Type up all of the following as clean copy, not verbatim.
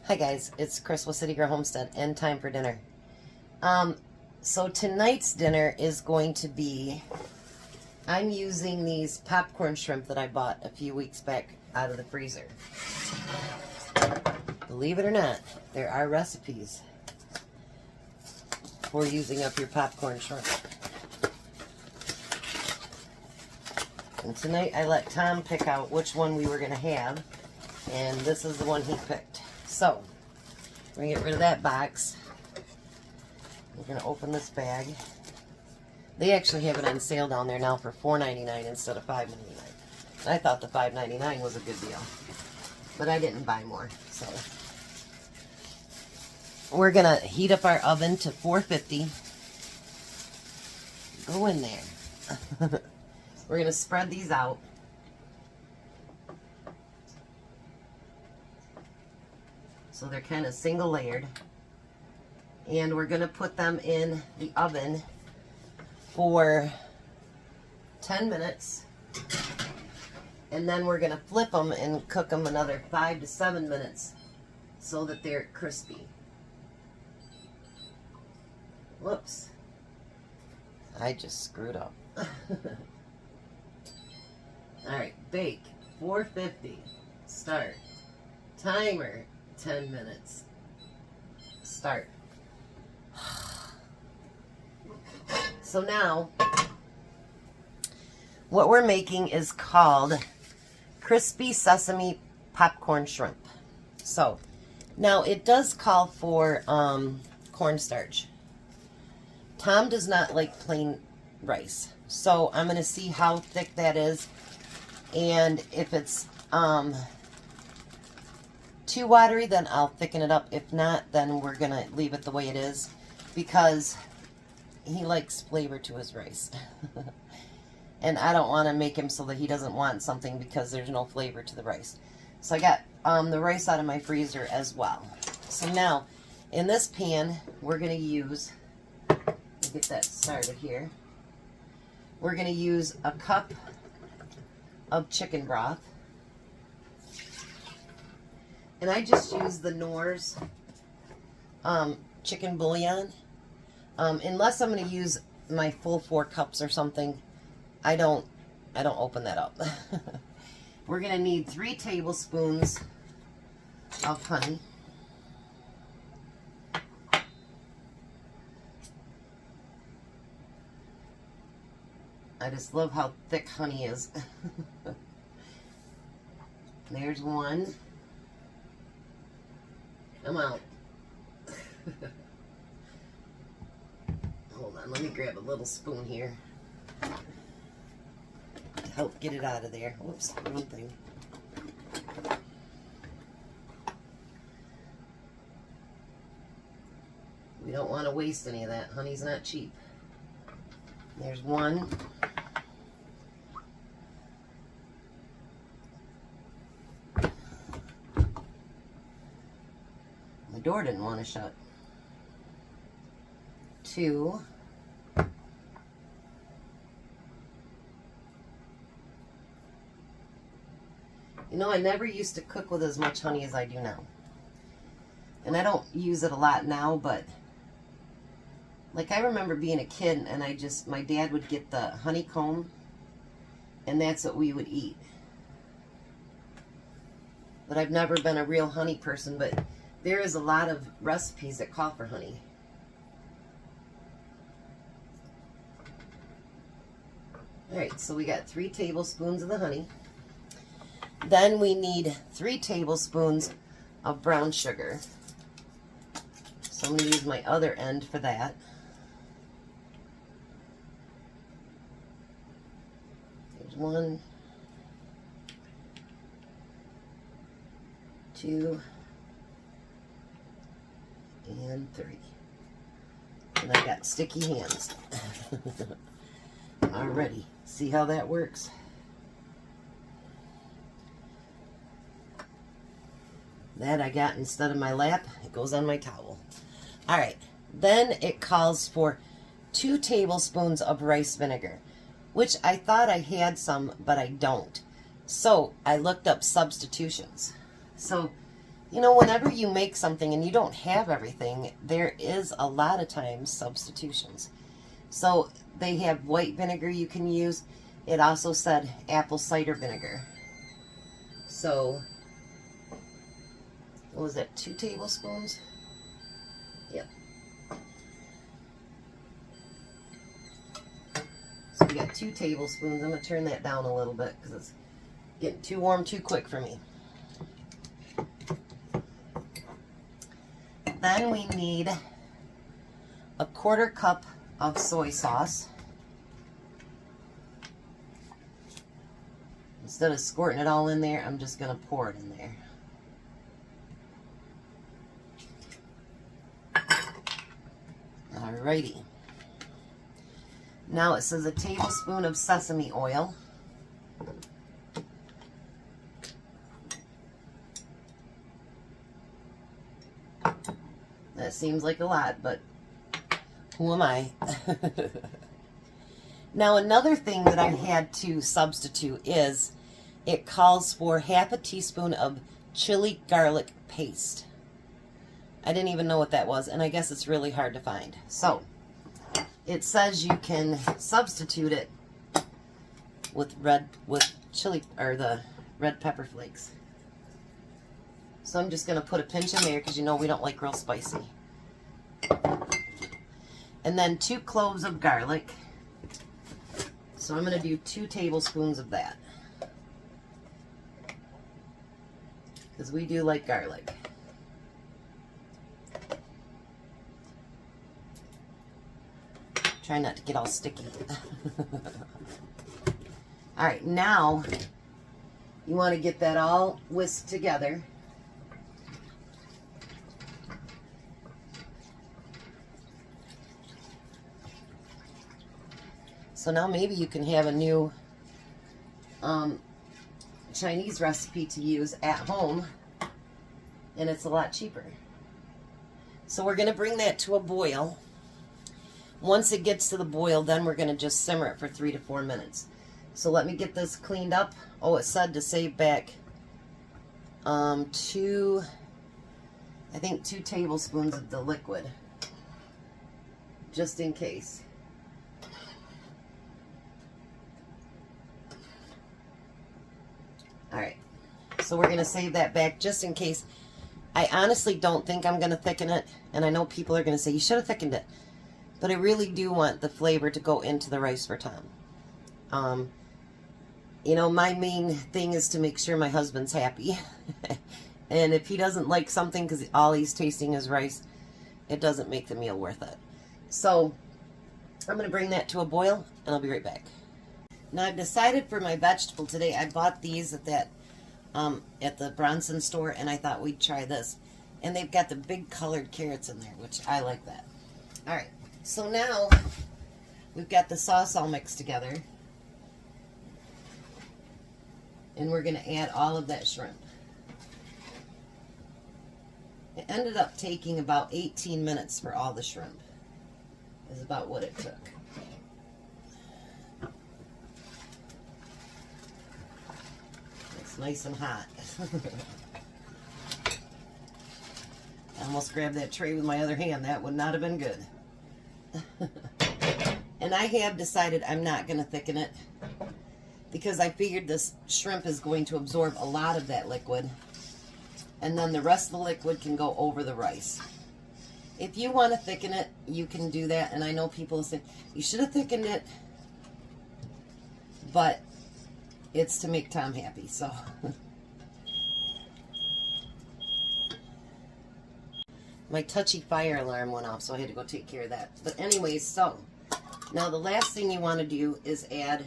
Hi guys, it's Chris with City Girl Homestead and time for dinner. So tonight's dinner is going to be, I'm using these popcorn shrimp that I bought a few weeks back out of the freezer. Believe it or not, there are recipes for using up your popcorn shrimp. And tonight I let Tom pick out which one we were going to have, and this is the one he picked. So, we're going to get rid of that box. We're going to open this bag. They actually have it on sale down there now for $4.99 instead of $5.99. I thought the $5.99 was a good deal, but I didn't buy more. So, we're going to heat up our oven to 450. Go in there. We're going to spread these out. So they're kind of single layered. And we're going to put them in the oven for 10 minutes. And then we're going to flip them and cook them another 5 to 7 minutes so that they're crispy. Whoops. I just screwed up. Alright, bake, 450, start, timer, 10 minutes, start. So now, what we're making is called crispy sesame popcorn shrimp. So, now it does call for cornstarch. Tom does not like plain rice, so I'm going to see how thick that is. And if it's too watery, then I'll thicken it up. If not, then we're going to leave it the way it is because he likes flavor to his rice. And I don't want to make him so that he doesn't want something because there's no flavor to the rice. So I got the rice out of my freezer as well. So now, in this pan, we're going to use, get that started here. We're going to use a cup of chicken broth. And I just use the Knorr's chicken bouillon. Unless I'm going to use my full 4 cups or something, I don't open that up. We're going to need 3 tablespoons of honey. I just love how thick honey is. There's 1. Come out. Hold on, let me grab a little spoon here to help get it out of there. Whoops, one thing. We don't want to waste any of that. Honey's not cheap. There's 1. The door didn't want to shut. 2. You know, I never used to cook with as much honey as I do now. And I don't use it a lot now, but like I remember being a kid and my dad would get the honeycomb and that's what we would eat. But I've never been a real honey person, but there is a lot of recipes that call for honey. Alright, so we got 3 tablespoons of the honey. Then we need 3 tablespoons of brown sugar. So I'm going to use my other end for that. There's 1, 2, and 3. And I got sticky hands. Alrighty, see how that works? That I got instead of my lap, it goes on my towel. Alright, then it calls for 2 tablespoons of rice vinegar, which I thought I had some, but I don't. So I looked up substitutions. So You know, whenever you make something and you don't have everything, there is a lot of times substitutions. So they have white vinegar you can use. It also said apple cider vinegar. So, what was that, 2 tablespoons? Yep. So we got 2 tablespoons. I'm going to turn that down a little bit because it's getting too warm too quick for me. Then we need a 1/4 cup of soy sauce. Instead of squirting it all in there, I'm just going to pour it in there. Alrighty. Now it says a tablespoon of sesame oil. That seems like a lot, but who am I? Now another thing that I had to substitute is it calls for 1/2 teaspoon of chili garlic paste. I didn't even know what that was, and I guess it's really hard to find. So it says you can substitute it with chili or the red pepper flakes. So I'm just going to put a pinch in there because you know we don't like real spicy. And then 2 cloves of garlic. So I'm going to do 2 tablespoons of that. Because we do like garlic. Try not to get all sticky. Alright, now you want to get that all whisked together. So now maybe you can have a new Chinese recipe to use at home, and it's a lot cheaper. So we're going to bring that to a boil. Once it gets to the boil, then we're going to just simmer it for 3 to 4 minutes. So let me get this cleaned up. Oh, it said to save back 2 tablespoons of the liquid, just in case. Alright, so we're going to save that back just in case. I honestly don't think I'm going to thicken it, and I know people are going to say, you should have thickened it. But I really do want the flavor to go into the rice for Tom. You know, my main thing is to make sure my husband's happy. And if he doesn't like something because all he's tasting is rice, it doesn't make the meal worth it. So I'm going to bring that to a boil, and I'll be right back. Now I've decided for my vegetable today, I bought these at the Bronson store, and I thought we'd try this. And they've got the big colored carrots in there, which I like that. Alright, so now we've got the sauce all mixed together. And we're going to add all of that shrimp. It ended up taking about 18 minutes for all the shrimp. Is about what it took. It's nice and hot. I almost grabbed that tray with my other hand. That would not have been good. And I have decided I'm not going to thicken it because I figured this shrimp is going to absorb a lot of that liquid, and then the rest of the liquid can go over the rice. If you want to thicken it, you can do that, and I know people say, you should have thickened it, but it's to make Tom happy, so. My touchy fire alarm went off, so I had to go take care of that. But anyways, so now the last thing you want to do is add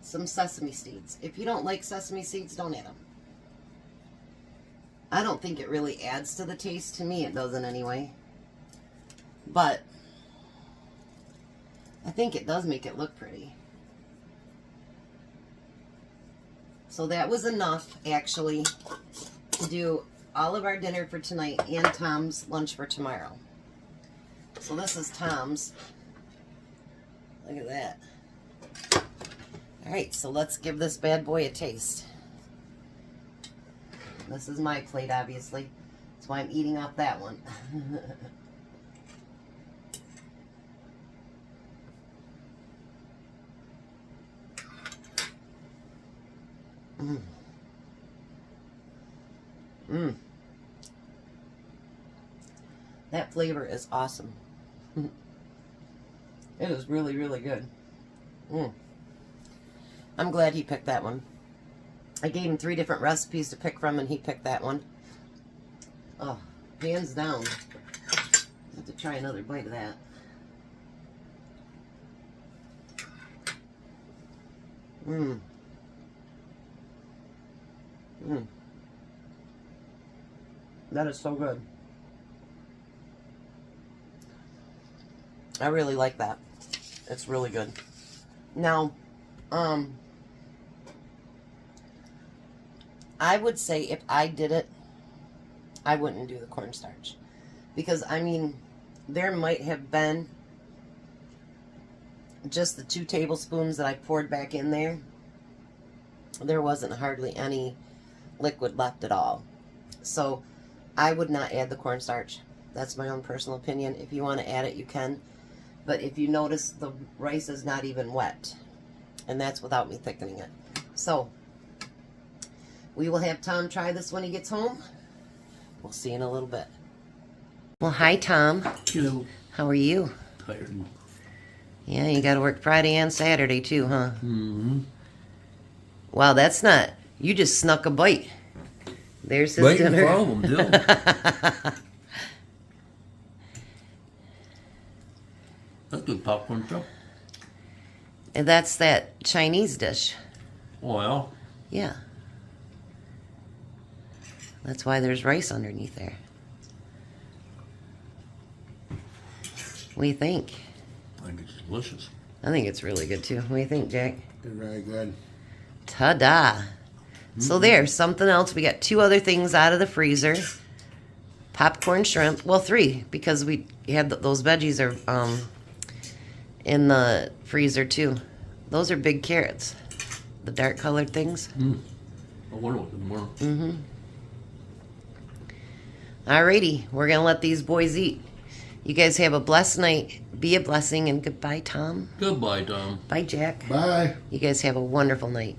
some sesame seeds. If you don't like sesame seeds, don't add them. I don't think it really adds to the taste. To me, it doesn't anyway. But I think it does make it look pretty. So that was enough, actually, to do all of our dinner for tonight and Tom's lunch for tomorrow. So this is Tom's. Look at that. Alright, so let's give this bad boy a taste. This is my plate, obviously. That's why I'm eating off that one. Mm. Mm. That flavor is awesome. It is really, really good. Mm. I'm glad he picked that one. I gave him 3 different recipes to pick from, and he picked that one. Oh, hands down. I have to try another bite of that. Mmm. Mmm. That is so good. I really like that. It's really good. Now, I would say if I did it, I wouldn't do the cornstarch. Because, I mean, there might have been just the 2 tablespoons that I poured back in there. There wasn't hardly any liquid left at all. So, I would not add the cornstarch. That's my own personal opinion. If you want to add it, you can. But if you notice, the rice is not even wet. And that's without me thickening it. So, we will have Tom try this when he gets home. We'll see in a little bit. Well, hi, Tom. Hello. How are you? Tired. Yeah, you got to work Friday and Saturday, too, huh? Mm-hmm. Wow, that's not... You just snuck a bite. There's his Waiting dinner. for all of them, too. That's good popcorn shrimp. And that's that Chinese dish. Well, Yeah. That's why there's rice underneath there. What do you think? I think it's delicious. I think it's really good, too. What do you think, Jack? They're very good. Ta-da! So there's something else. We got 2 other things out of the freezer. Popcorn shrimp. Well, 3, because we had those veggies are in the freezer, too. Those are big carrots. The dark colored things. I wonder what them were. Mm-hmm. Alrighty, we're going to let these boys eat. You guys have a blessed night. Be a blessing, and goodbye, Tom. Goodbye, Tom. Bye, Jack. Bye. You guys have a wonderful night.